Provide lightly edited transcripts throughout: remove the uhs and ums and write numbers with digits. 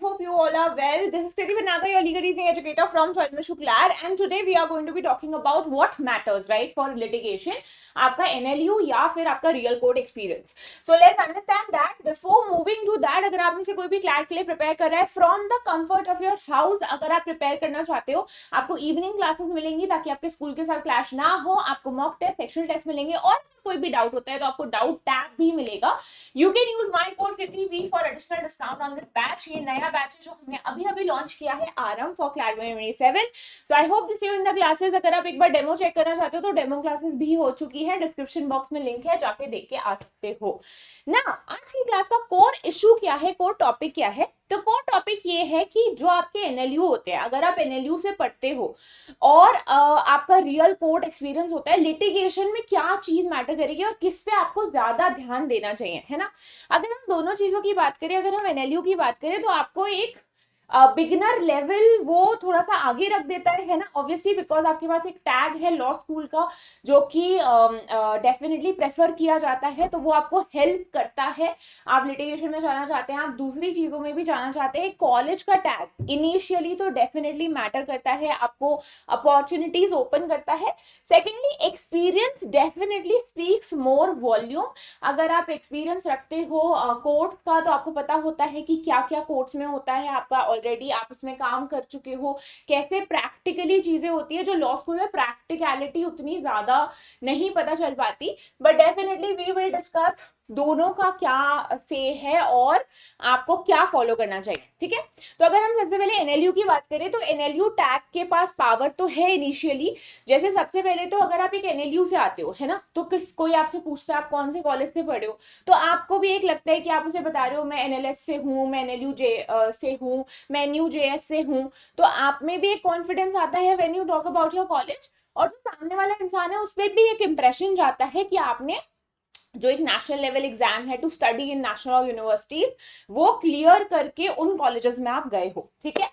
hope you all are well. This is Kriti Vinaka, your legal reasoning educator from Chalmar Shuklar, and today we are going to be talking about what matters, right, for litigation. आपका NLU या फिर आपका real court experience. So let's understand that. Before moving to that, अगर आप में से कोई भी क्लैट के लिए प्रिपेयर कर रहा है from the comfort of your house, अगर आप प्रिपेयर करना चाहते हो, आपको इवनिंग क्लासेस मिलेंगी ताकि आपके स्कूल के साथ क्लैश ना हो, आपको मॉक टेस्ट, सेक्शनल टेस्ट मिलेंगे, और कोई भी डाउट होता है तो आपको डाउट टैब भी मिलेगा. You can use my code Kriti V for additional discount on this batch. ये नया बैच है जो हमने अभी अभी लॉन्च किया है, RM for CLAT 2027. So I hope to see you in the classes. अगर आप एक बार डेमो चेक करना चाहते हो तो डेमो क्लासेस भी हो चुकी है, डिस्क्रिप्शन बॉक्स में लिंक है, जाके देख के आ सकते हो ना. आज की क्लास का कोर इशू क्या है, कोर टॉपिक क्या है? तो कोर टॉपिक ये है कि जो आपके एनएलयू होते हैं, अगर आप एनएलयू से पढ़ते हो और आपका रियल कोर्ट एक्सपीरियंस होता है, लिटिगेशन में क्या चीज मैटर करेगी और किस पे आपको ज्यादा ध्यान देना चाहिए, है ना. अगर हम दोनों चीजों की बात करें, अगर हम एनएलयू की बात करें तो आपको एक बिगिनर लेवल वो थोड़ा सा आगे रख देता है ना, ऑब्वियसली बिकॉज आपके पास एक टैग है लॉ स्कूल का जो कि डेफिनेटली प्रेफर किया जाता है, तो वो आपको हेल्प करता है. आप लिटिगेशन में जाना चाहते हैं, आप दूसरी चीजों में भी जाना चाहते हैं, कॉलेज का टैग इनिशियली तो डेफिनेटली मैटर करता है, आपको अपॉर्चुनिटीज ओपन करता है. सेकेंडली, एक्सपीरियंस डेफिनेटली स्पीक्स मोर वॉल्यूम. अगर आप एक्सपीरियंस रखते हो कोर्ट्स का तो आपको पता होता है कि क्या क्या कोर्ट्स में होता है, आपका ऑलरेडी आप उसमें काम कर चुके हो, कैसे प्रैक्टिकली चीजें होती है. जो लॉ स्कूल में प्रैक्टिकलिटी उतनी ज्यादा नहीं पता चल पाती, but definitely we will discuss दोनों का क्या से है और आपको क्या फॉलो करना चाहिए. ठीक है, तो अगर हम सबसे पहले एनएलयू की बात करें तो एनएलयू टैग के पास पावर तो है इनिशियली. जैसे सबसे पहले तो अगर आप एक एनएलयू से आते हो, है ना, तो कोई आपसे पूछता है आप कौन से कॉलेज से पढ़े हो, तो आपको भी एक लगता है कि आप उसे बता रहे हो मैं एनएलएस से हूँ, मैं एनएलयू से हूँ, मैं न्यू जेएस से हूँ. तो आप में भी एक कॉन्फिडेंस आता है when you talk about your college, और जो सामने वाला इंसान है उस पर भी एक इंप्रेशन जाता है कि आपने जो एक नेशनल लेवल एग्जाम है to study in national universities, वो क्लियर करके उन कॉलेजेस में आप गए हो. ठीक है,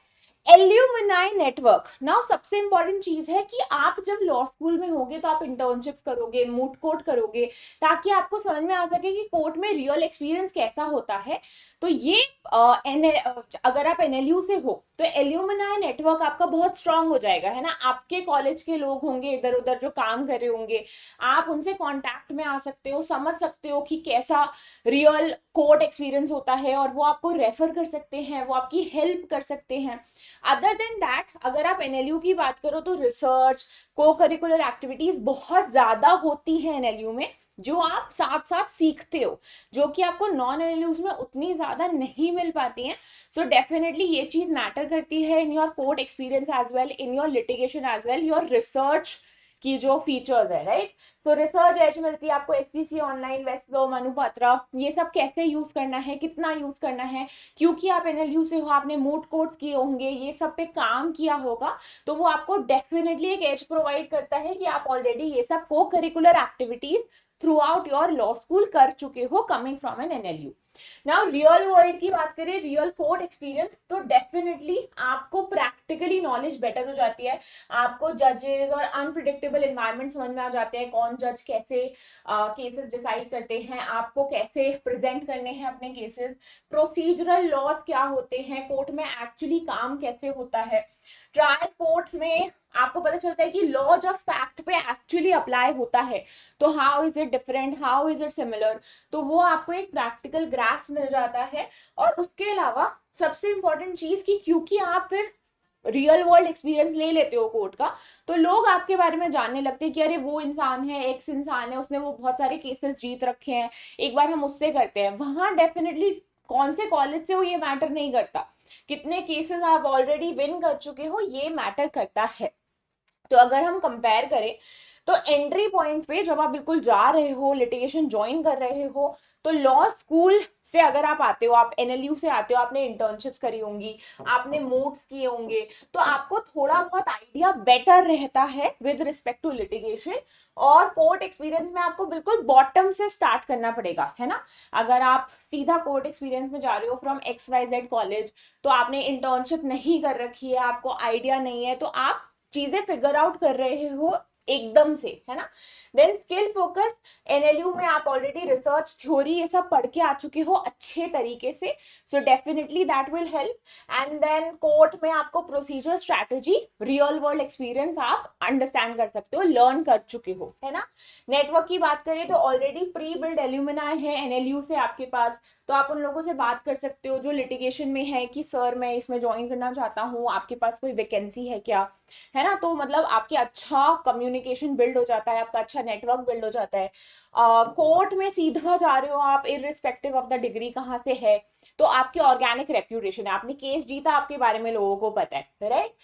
एल्यूमिनाई नेटवर्क. नाउ सबसे इंपॉर्टेंट चीज है कि आप जब लॉ स्कूल में होगे तो आप इंटर्नशिप्स करोगे, मूट कोर्ट करोगे, ताकि आपको समझ में आ सके कि कोर्ट में रियल एक्सपीरियंस कैसा होता है. तो ये अगर आप एनएलयू से हो तो एल्यूमिनाई नेटवर्क आपका बहुत स्ट्रांग हो जाएगा, है ना. आपके कॉलेज के लोग होंगे इधर उधर जो काम कर रहे होंगे, आप उनसे कांटेक्ट में आ सकते हो, समझ सकते हो कि कैसा रियल कोर्ट एक्सपीरियंस होता है, और वो आपको रेफर कर सकते हैं, वो आपकी हेल्प कर सकते हैं. अदर देन दैट, अगर आप एनएलयू की बात करो तो रिसर्च, को करिकुलर एक्टिविटीज बहुत ज्यादा होती है एनएलयू में, जो आप साथ साथ सीखते हो, जो कि आपको नॉन एनएलयूज में उतनी ज्यादा नहीं मिल पाती हैं. सो डेफिनेटली ये चीज मैटर करती है in your court experience as well, in your litigation as well, your research की जो फीचर्स है, राइट. तो रिसर्च एज मिलती है आपको एससीसी ऑनलाइन, वेस्लो, मनुपात्रा, ये सब कैसे यूज करना है, कितना यूज करना है, क्योंकि आप एनएलयू से हो, आपने मूट कोर्स किए होंगे, ये सब पे काम किया होगा, तो वो आपको डेफिनेटली एक एज प्रोवाइड करता है कि आप ऑलरेडी ये सब को curricular activities throughout your law school कर चुके हो coming from an NLU. Now real world की बात करें, रियल कोर्ट एक्सपीरियंस, तो डेफिनेटली आपको प्रैक्टिकली नॉलेज बेटर हो जाती है, आपको जजेस और अनप्रिडिक्टेबल एनवायरनमेंट समझ में आ जाते हैं, कौन जज कैसे केसेस डिसाइड करते हैं, आपको कैसे प्रेजेंट करने हैं अपने केसेस, प्रोसीजरल लॉज क्या होते हैं, कोर्ट में एक्चुअली काम कैसे होता है, ट्रायल कोर्ट में आपको पता चलता है कि लॉज ऑफ फैक्ट पे एक्चुअली अप्लाई होता है, तो how is it different, how is it similar, तो वो आपको एक प्रैक्टिकल ग्रास्प मिल जाता है. और उसके अलावा सबसे इंपॉर्टेंट चीज कि क्योंकि आप फिर रियल वर्ल्ड एक्सपीरियंस ले लेते हो कोर्ट का, तो लोग आपके बारे में जानने लगते हैं कि अरे वो इंसान है, एक्स इंसान है, उसने वो बहुत सारे केसेस जीत रखे हैं, एक बार हम उससे करते हैं. वहां डेफिनेटली कौन से कॉलेज से हो ये मैटर नहीं करता, कितने केसेस आप ऑलरेडी विन कर चुके हो ये मैटर करता है. तो अगर हम कंपेयर करें तो एंट्री पॉइंट पे जब आप बिल्कुल जा रहे हो, लिटिगेशन ज्वाइन कर रहे हो, तो लॉ स्कूल से अगर आप आते हो, आप एनएलयू से आते हो, आपने इंटर्नशिप्स करी होंगी, आपने मूट्स किए होंगे, तो आपको थोड़ा बहुत आइडिया बेटर रहता है विद रिस्पेक्ट टू लिटिगेशन. और कोर्ट एक्सपीरियंस में आपको बिल्कुल बॉटम से स्टार्ट करना पड़ेगा, है ना. अगर आप सीधा कोर्ट एक्सपीरियंस में जा रहे हो फ्रॉम XYZ कॉलेज, तो आपने इंटर्नशिप नहीं कर रखी है, आपको आइडिया नहीं है, तो आप चीजें फिगर आउट कर रहे हो एकदम से, है ना। देन स्किल फोकस, एनएलयू में आप ऑलरेडी रिसर्च थ्योरी ये सब पढ़ के आ चुके हो अच्छे तरीके से, so definitely that will help. And then court में आपको procedure, strategy, real world experience आप अंडरस्टैंड कर सकते हो, लर्न कर चुके हो, है ना। नेटवर्क की बात करें तो ऑलरेडी प्री बिल्ड एल्यूमिनाई है एनएलयू से आपके पास, तो आप उन लोगों से बात कर सकते हो जो लिटिगेशन में है कि सर मैं इसमें ज्वाइन करना चाहता हूँ, आपके पास कोई वैकेंसी है क्या, है ना। तो मतलब आपके अच्छा कम्युनिकेशन बिल्ड हो जाता है, आपका अच्छा नेटवर्क बिल्ड हो जाता है। कोर्ट में सीधा जा रहे हो आप, इररिस्पेक्टिव ऑफ द डिग्री कहाँ से है, तो आपकी ऑर्गेनिक रेप्यूटेशन है, आपने केस जीता, आपके बारे में लोगों को पता है, राइट।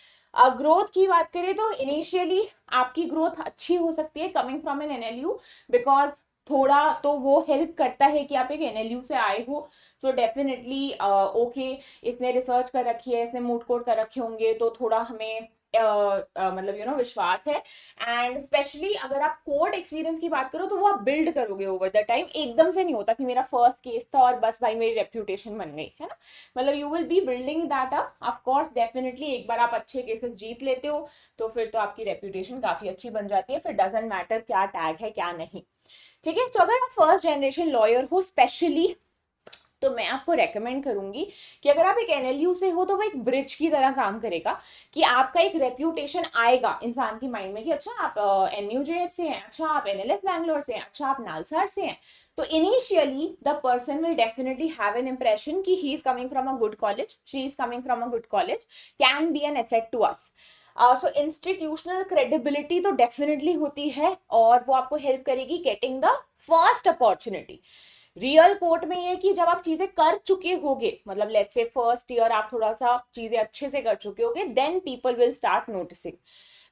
ग्रोथ की बात करें तो इनिशियली आपकी ग्रोथ अच्छी हो सकती है coming from an NLU, because थोड़ा तो वो हेल्प करता है कि आप एक एनएलयू से आए हो, सो डेफिनेटली ओके, इसने रिसर्च कर रखी है, इसने मूड कोड कर रखे होंगे, तो थोड़ा हमें मतलब विश्वास है। एंड स्पेशली अगर आप कोर्ट एक्सपीरियंस की बात करो तो वो आप बिल्ड करोगे ओवर द टाइम, एकदम से नहीं होता कि मेरा फर्स्ट केस था और बस भाई मेरी रेप्यूटेशन बन गई, है ना। मतलब you will be building that up, of course definitely एक बार आप अच्छे केसेस जीत लेते हो तो फिर तो आपकी रेप्यूटेशन काफी अच्छी बन जाती है, फिर डजेंट मैटर क्या टैग है क्या नहीं, ठीक है। तो अगर आप फर्स्ट जनरेशन लॉयर हो स्पेशली, तो मैं आपको रेकमेंड करूंगी कि अगर आप एक एनएलयू से हो तो वो एक ब्रिज की तरह काम करेगा, कि आपका एक रेप्यूटेशन आएगा इंसान के माइंड में कि अच्छा आप एनयूजेएस से हैं, अच्छा आप एनएलएस बैंगलोर से हैं, अच्छा आप नालसार से हैं। तो initially the person will definitely have an impression कि he is coming from a good college, she is coming from a good college, can be an asset to us. So institutional credibility तो definitely होती है और वो आपको help करेगी getting the first opportunity. Real court में ये कि जब आप चीजें कर चुके होगे, मतलब लेट्स से फर्स्ट ईयर आप थोड़ा सा चीजें अच्छे से कर चुके होगे, then people will start noticing,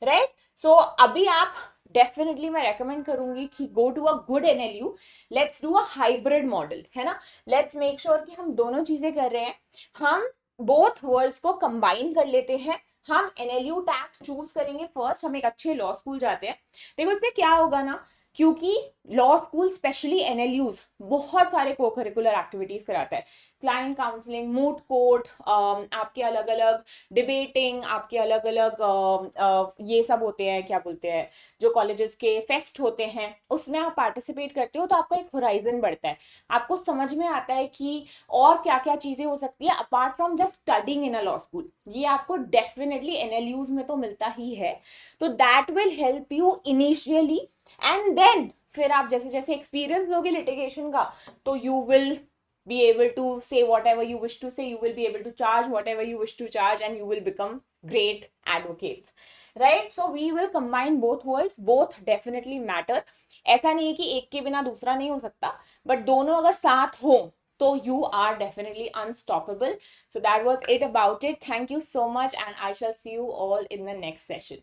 right. So अभी आप डेफिनेटली मैं रेकमेंड करूंगी कि go to a good NLU, let's do a hybrid model, है ना। लेट्स मेक श्योर कि हम दोनों चीजें कर रहे हैं, हम बोथ वर्ल्ड्स को कंबाइन कर लेते हैं। हम एनएलयू टैग चूज करेंगे फर्स्ट, हम एक अच्छे लॉ स्कूल जाते हैं। देखो इससे क्या होगा ना, क्योंकि लॉ स्कूल स्पेशली एनएलयूज बहुत सारे को करिकुलर एक्टिविटीज कराता है, क्लाइंट काउंसलिंग, मूट कोर्ट, आपके अलग अलग डिबेटिंग, आपके अलग अलग ये सब होते हैं, क्या बोलते हैं, जो कॉलेजेस के फेस्ट होते हैं उसमें आप पार्टिसिपेट करते हो तो आपका एक होराइजन बढ़ता है, आपको समझ में आता है कि और क्या क्या चीजें हो सकती है apart from just studying in a law school. ये आपको डेफिनेटली एनएलयूज में तो मिलता ही है, तो that will help you initially. And then फिर आप जैसे जैसे एक्सपीरियंस लोगे लिटिगेशन का, तो you will be able to say whatever you wish to say, you will be able to charge whatever you wish to charge, and you will become great advocates, right? So we will combine both worlds, both definitely matter। ऐसा नहीं है कि एक के बिना दूसरा नहीं हो सकता, but दोनों अगर साथ हो तो you are definitely unstoppable। So that was it about it, thank you so much and I shall see you all in the next session।